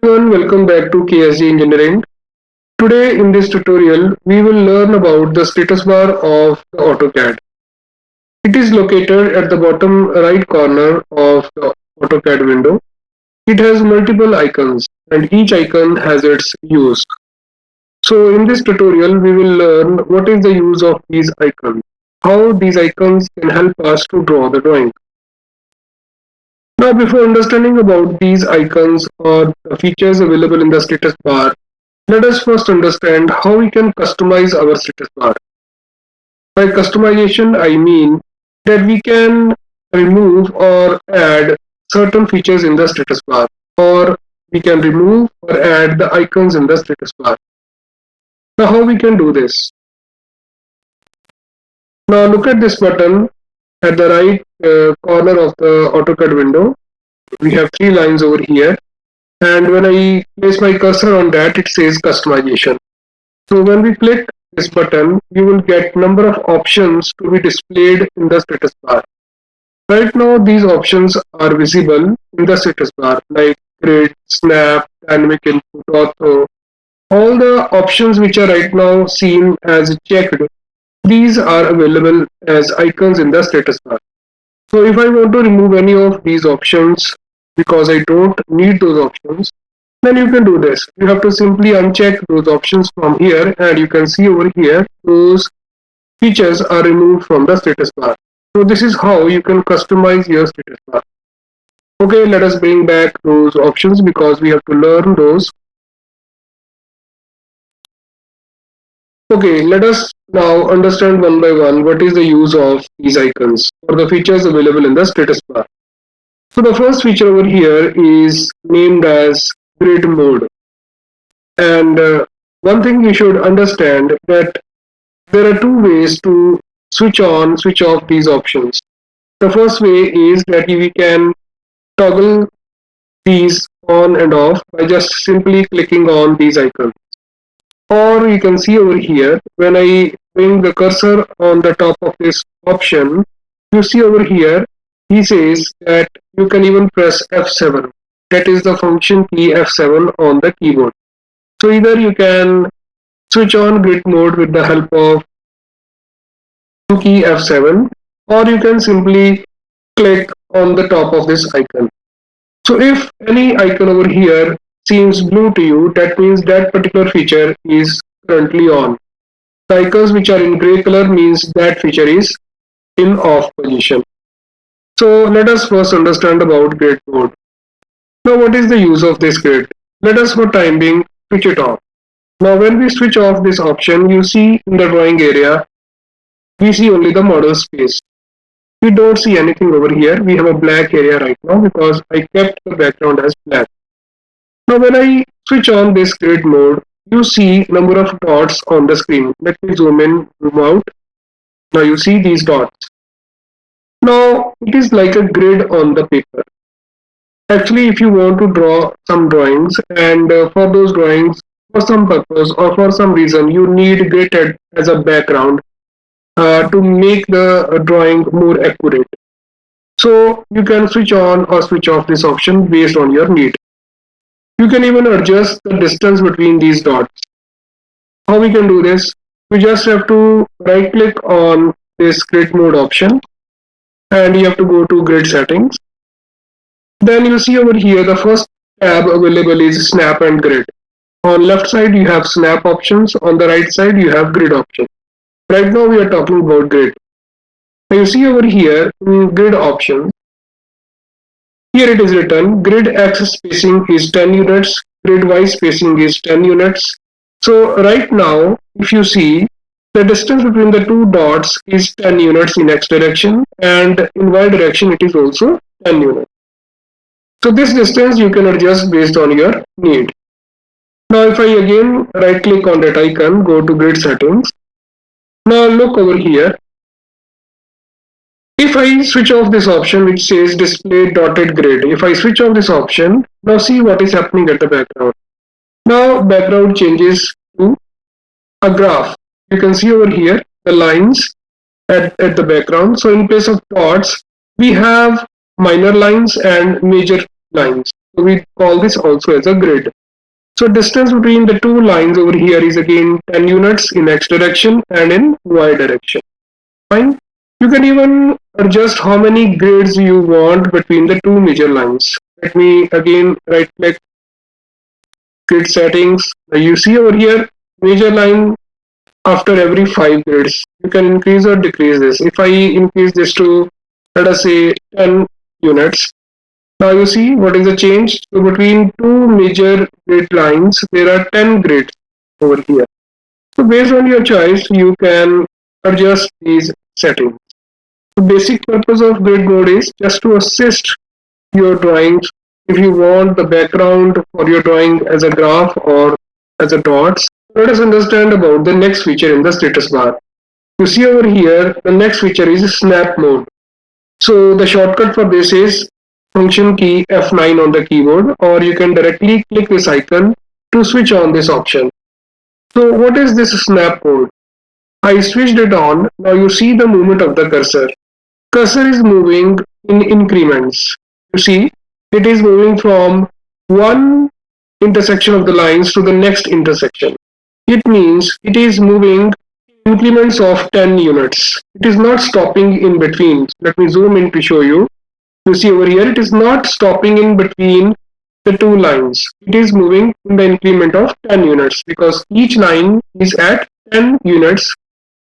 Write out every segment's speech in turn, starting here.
Everyone, welcome back to KSG Engineering. Today in this tutorial, we will learn about the status bar of the AutoCAD. It is located at the bottom right corner of the AutoCAD window. It has multiple icons and each icon has its use. So in this tutorial, we will learn what is the use of these icons, how these icons can help us to draw the drawing. Now before understanding about these icons or the features available in the status bar, let us first understand how we can customize our status bar. By customization, I mean that we can remove or add certain features in the status bar, or we can remove or add the icons in the status bar. Now, how we can do this? Now, look at this button at the right corner of the AutoCAD window. We have three lines over here, and when I place my cursor on that, it says customization. So when we click this button, you will get number of options to be displayed in the status bar. Right now, these options are visible in the status bar like grid, snap, dynamic input, ortho. All the options which are right now seen as checked, these are available as icons in the status bar. So if I want to remove any of these options because I don't need those options, then you can do this. You have to simply uncheck those options from here, and you can see over here those features are removed from the status bar. So this is how you can customize your status bar. Okay, let us bring back those options because we have to learn those. Okay, let us now understand one by one what is the use of these icons or the features available in the status bar. So the first feature over here is named as grid mode. And one thing you should understand that there are two ways to switch on, switch off these options. The first way is that we can toggle these on and off by just simply clicking on these icons. Or you can see over here, when I bring the cursor on the top of this option, you see over here, he says that you can even press F7. That is the function key F7 on the keyboard. So either you can switch on grid mode with the help of key F7, or you can simply click on the top of this icon. So if any icon over here seems blue to you, that means that particular feature is currently on. The icons which are in gray color means that feature is in off position. So let us first understand about grid mode. Now what is the use of this grid? Let us for time being switch it off. Now when we switch off this option, you see in the drawing area, we see only the model space. We don't see anything over here. We have a black area right now because I kept the background as black. Now when I switch on this grid mode, you see number of dots on the screen. Let me zoom in, zoom out. Now you see these dots. Now it is like a grid on the paper. Actually, if you want to draw some drawings and for those drawings, for some purpose or for some reason, you need grid as a background to make the drawing more accurate. So you can switch on or switch off this option based on your need. You can even adjust the distance between these dots. How we can do this? We just have to right click on this grid mode option and you have to go to grid settings. Then you see over here the first tab available is snap and grid. On left side you have snap options, on the right side you have grid options. Right now we are talking about grid. Now you see over here in grid options, here it is written grid axis spacing is 10 units, grid Y spacing is 10 units. So right now if you see the distance between the two dots is 10 units in X direction and in Y direction it is also 10 units. So this distance you can adjust based on your need. Now if I again right click on that icon, go to grid settings. Now look over here. If I switch off this option which says display dotted grid, if I switch off this option, now see what is happening at the background. Now background changes to a graph. You can see over here the lines at the background. So in place of dots, we have minor lines and major lines. we call this also as a grid. So distance between the two lines over here is again 10 units in x direction and in y direction. Fine. You can even adjust how many grids you want between the two major lines. Let me again right click grid settings. You see over here major line after every 5 grids. You can increase or decrease this. If I increase this to, let us say, 10 units, now you see what is the change. So between two major grid lines, there are 10 grids over here. So based on your choice, you can adjust these settings. The basic purpose of grid mode is just to assist your drawings. If you want the background for your drawing as a graph or as a dots, let us understand about the next feature in the status bar. You see over here, the next feature is snap mode. So the shortcut for this is function key F9 on the keyboard, or you can directly click this icon to switch on this option. So what is this snap mode? I switched it on. Now you see the movement of the cursor. Cursor is moving in increments. You see, it is moving from one intersection of the lines to the next intersection. It means it is moving increments of 10 units. It is not stopping in between. Let me zoom in to show you. You see over here, it is not stopping in between the two lines. It is moving in the increment of 10 units because each line is at 10 units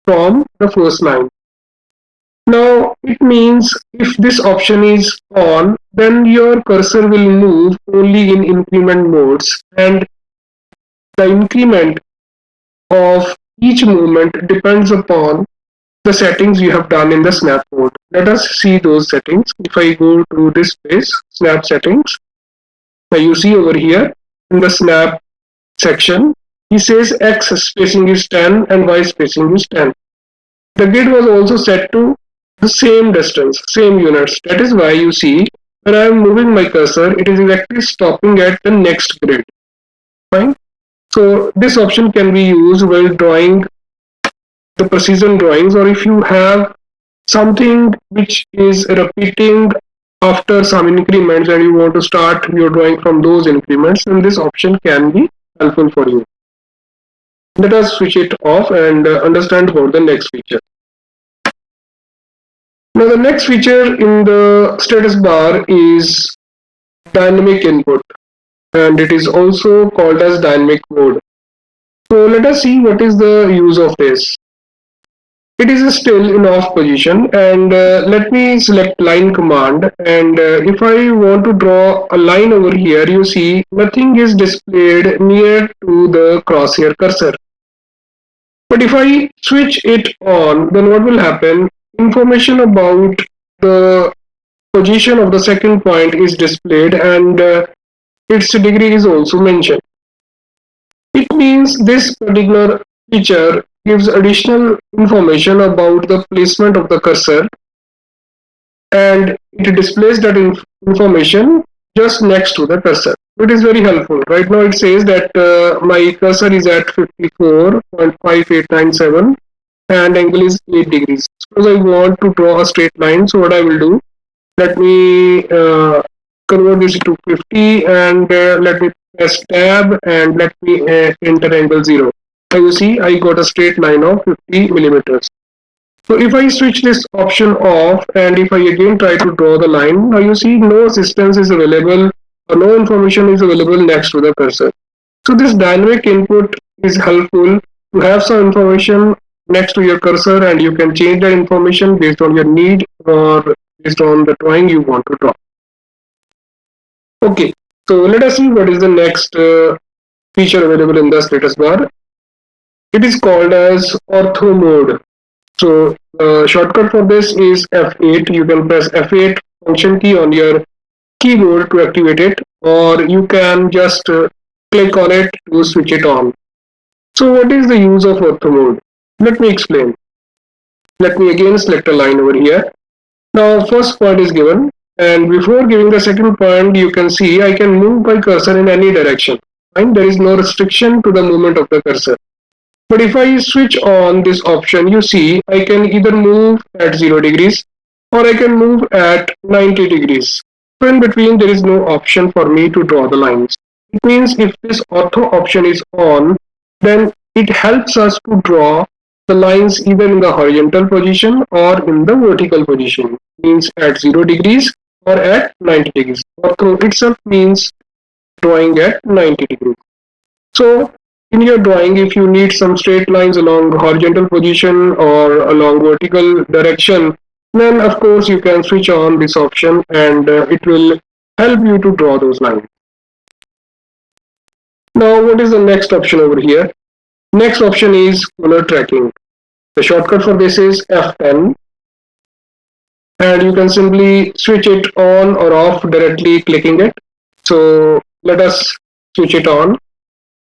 from the first line. Now it means if this option is on, then your cursor will move only in increment modes, and the increment of each movement depends upon the settings you have done in the snap mode. Let us see those settings. If I go to this place, snap settings, now you see over here in the snap section, he says X spacing is 10 and Y spacing is 10. The grid was also set to the same distance, same units. That is why you see when I am moving my cursor, it is exactly stopping at the next grid. Fine. So this option can be used while drawing the precision drawings, or if you have something which is repeating after some increments and you want to start your drawing from those increments, then this option can be helpful for you. Let us switch it off and understand about the next feature. Now the next feature in the status bar is dynamic input, and it is also called as dynamic mode. So let us see what is the use of this. It is still in off position, and let me select line command, and if I want to draw a line over here, you see nothing is displayed near to the crosshair cursor. But if I switch it on, then what will happen? Information about the position of the second point is displayed, and its degree is also mentioned. It means this particular feature gives additional information about the placement of the cursor, and it displays that information just next to the cursor. It is very helpful. Right now it says that my cursor is at 54.5897 and angle is 8 degrees. Suppose I want to draw a straight line, so what I will do, let me convert this to 50 and let me press tab and let me enter angle 0. So you see I got a straight line of 50 millimeters. So if I switch this option off and if I again try to draw the line, now you see no assistance is available or no information is available next to the cursor. So this dynamic input is helpful to have some information next to your cursor, and you can change that information based on your need or based on the drawing you want to draw. Okay, so let us see what is the next feature available in the status bar. It is called as Ortho Mode. So the shortcut for this is F8. You can press F8 function key on your keyboard to activate it, or you can just click on it to switch it on. So what is the use of Ortho Mode? Let me explain. Let me again select a line over here. Now first point is given, and before giving the second point, you can see I can move my cursor in any direction, and there is no restriction to the movement of the cursor. But if I switch on this option, you see I can either move at 0 degrees or I can move at 90 degrees. So in between, there is no option for me to draw the lines. It means if this ortho option is on, then it helps us to draw the lines either in the horizontal position or in the vertical position. Means at 0 degrees or at 90 degrees. Ortho itself means drawing at 90 degrees. So in your drawing, if you need some straight lines along horizontal position or along vertical direction, then of course you can switch on this option and it will help you to draw those lines. Now what is the next option over here? Next option is color tracking. The shortcut for this is F10 and you can simply switch it on or off directly clicking it. So let us switch it on.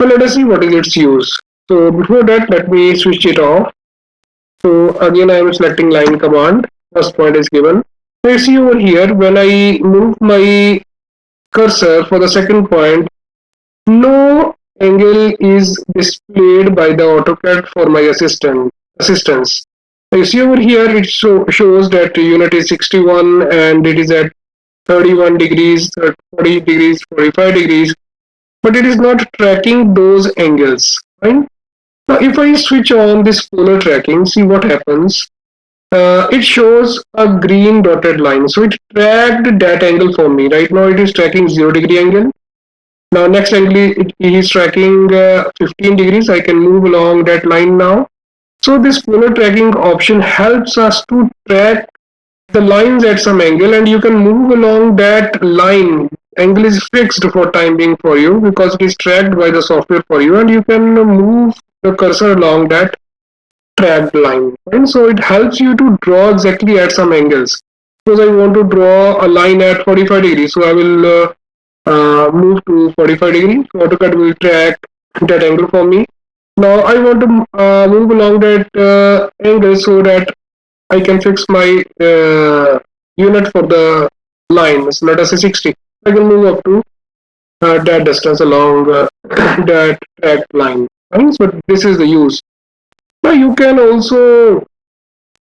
So let us see what is its use. So before that, let me switch it off. So again, I am selecting line command. First point is given. So you see over here, when I move my cursor for the second point, no angle is displayed by the AutoCAD for my assistance. You see over here, it shows that the unit is 61 and it is at 31 degrees, 40 degrees, 45 degrees, but it is not tracking those angles, right? Now, if I switch on this polar tracking, see what happens. It shows a green dotted line. So it tracked that angle for me. Right now it is tracking 0 degree angle. Now next angle it is tracking 15 degrees. I can move along that line now. So this polar tracking option helps us to track the lines at some angle and you can move along that line. Angle is fixed for time being for you because it is tracked by the software for you and you can move the cursor along that tracked line. And so it helps you to draw exactly at some angles. Suppose I want to draw a line at 45 degrees, so I will move to 45 degrees. So AutoCAD will track that angle for me. Now I want to move along that angle so that I can fix my unit for the line. So let us say 60. I can move up to that distance along that tracked line. Right? So this is the use. Now you can also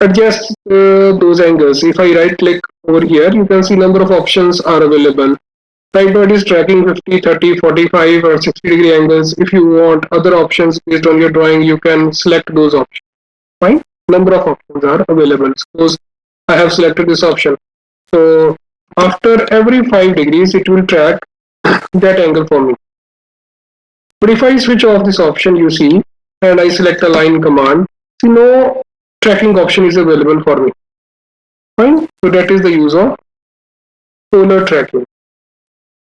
adjust those angles. If I right click over here, you can see number of options are available. Right now it is tracking 50, 30, 45 or 60 degree angles. If you want other options based on your drawing, you can select those options. Fine. Number of options are available. Suppose I have selected this option. So after every 5 degrees, it will track that angle for me. But if I switch off this option, you see, and I select a line command, see no tracking option is available for me. Fine. So that is the use of polar tracking.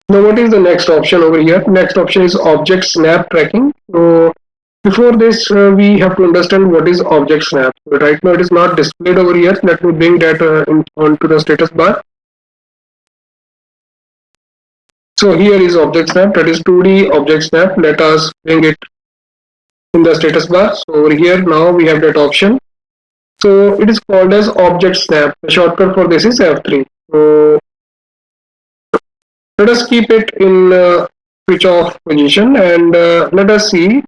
Now what is the next option over here? Next option is object snap tracking. So before this, we have to understand what is object snap. So right now it is not displayed over here. Let me bring that onto the status bar. So here is object snap, that is 2D object snap. Let us bring it in the status bar. So over here now we have that option. So it is called as object snap. The shortcut for this is F3. So let us keep it in switch off position and let us see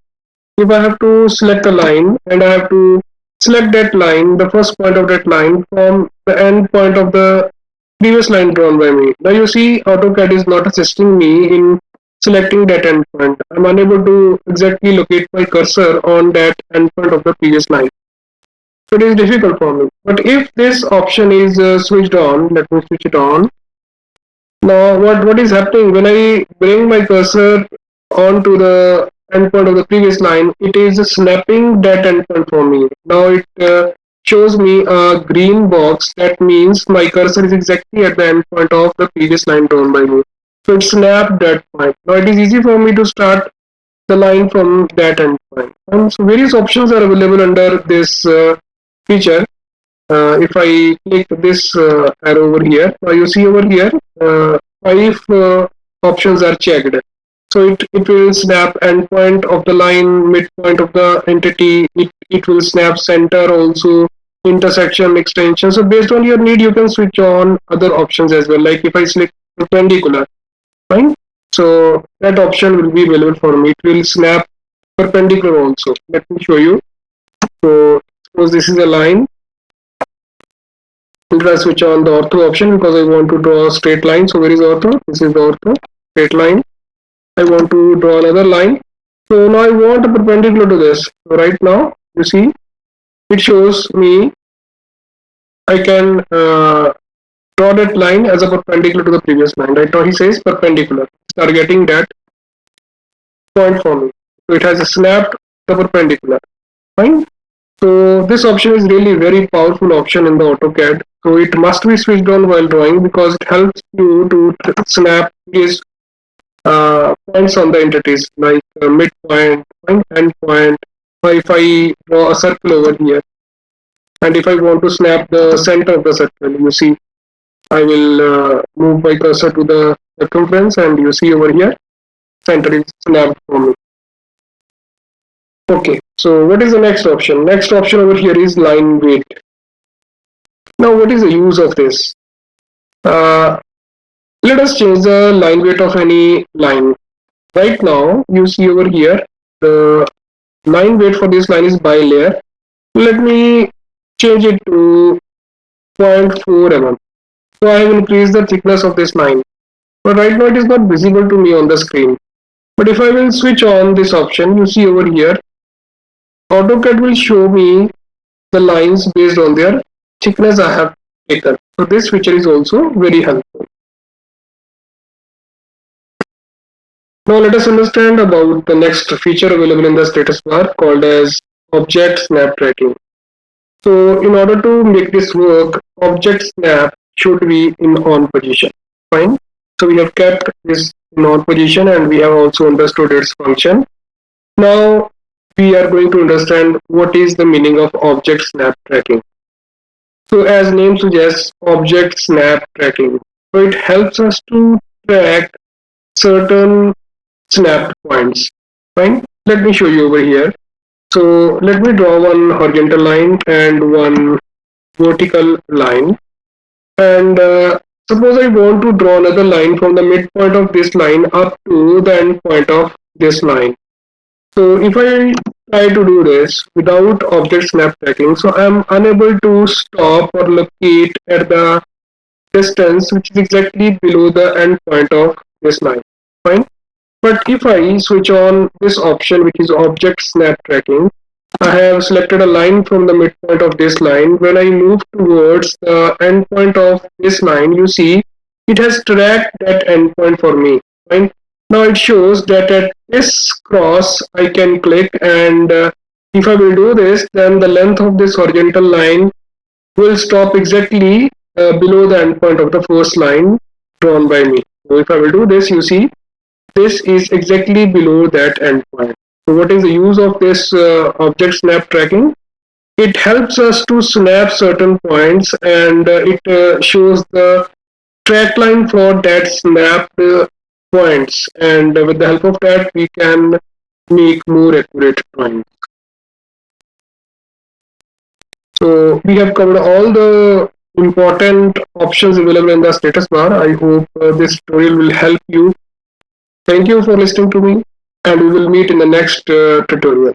if I have to select a line and I have to select that line, the first point of that line from the end point of the previous line drawn by me. Now you see AutoCAD is not assisting me in selecting that endpoint. I'm unable to exactly locate my cursor on that endpoint of the previous line. So it is difficult for me. But if this option is switched on, let me switch it on. Now what is happening when I bring my cursor onto the endpoint of the previous line, it is snapping that endpoint for me. Now it shows me a green box. That means my cursor is exactly at the endpoint of the previous line drawn by me. So it snapped that point. Now it is easy for me to start the line from that endpoint. And so various options are available under this feature. If I click this arrow over here, you see over here 5 options are checked. So it will snap endpoint of the line, midpoint of the entity, it will snap center also, intersection, extension. So based on your need, you can switch on other options as well. Like if I select perpendicular, fine. So that option will be available for me. It will snap perpendicular also. Let me show you. So suppose this is a line. Let us switch on the ortho option because I want to draw a straight line. So where is ortho? This is the ortho, straight line. I want to draw another line. So now I want a perpendicular to this. So right now, you see, it shows me I can draw that line as a perpendicular to the previous line. Right now he says perpendicular. Start getting that point for me. So it has snapped the perpendicular. Fine. So this option is really very powerful option in the AutoCAD. So it must be switched on while drawing because it helps you to snap these points on the entities like midpoint, end point. If I draw a circle over here, and if I want to snap the center of the circle, you see, I will move my cursor to the circumference, and you see over here, center is snapped for me. Okay, so what is the next option? Next option over here is line weight. Now, what is the use of this? Let us change the line weight of any line. Right now, you see over here, the line weight for this line is by layer. Let me change it to 0.4 mm. So I have increased the thickness of this line. But right now it is not visible to me on the screen. But if I will switch on this option, you see over here, AutoCAD will show me the lines based on their thickness I have taken. So this feature is also very helpful. Now let us understand about the next feature available in the status bar called as object snap tracking. So in order to make this work, object snap should be in on position. Fine. So we have kept this in on position and we have also understood its function. Now we are going to understand what is the meaning of object snap tracking. So as name suggests, object snap tracking. So it helps us to track certain snapped points. Fine. Let me show you over here. So let me draw one horizontal line and one vertical line. And suppose I want to draw another line from the midpoint of this line up to the end point of this line. So if I try to do this without object snap tracking, so I am unable to stop or locate at the distance which is exactly below the end point of this line. Fine. But if I switch on this option, which is object snap tracking, I have selected a line from the midpoint of this line. When I move towards the endpoint of this line, you see it has tracked that endpoint for me. Right? Now it shows that at this cross I can click, and if I will do this, then the length of this horizontal line will stop exactly below the endpoint of the first line drawn by me. So if I will do this, you see this is exactly below that endpoint. So what is the use of this object snap tracking? It helps us to snap certain points, and it shows the track line for that snapped points, and with the help of that we can make more accurate drawings. So we have covered all the important options available in the status bar. I hope this tutorial will help you. Thank you for listening to me, and we will meet in the next tutorial.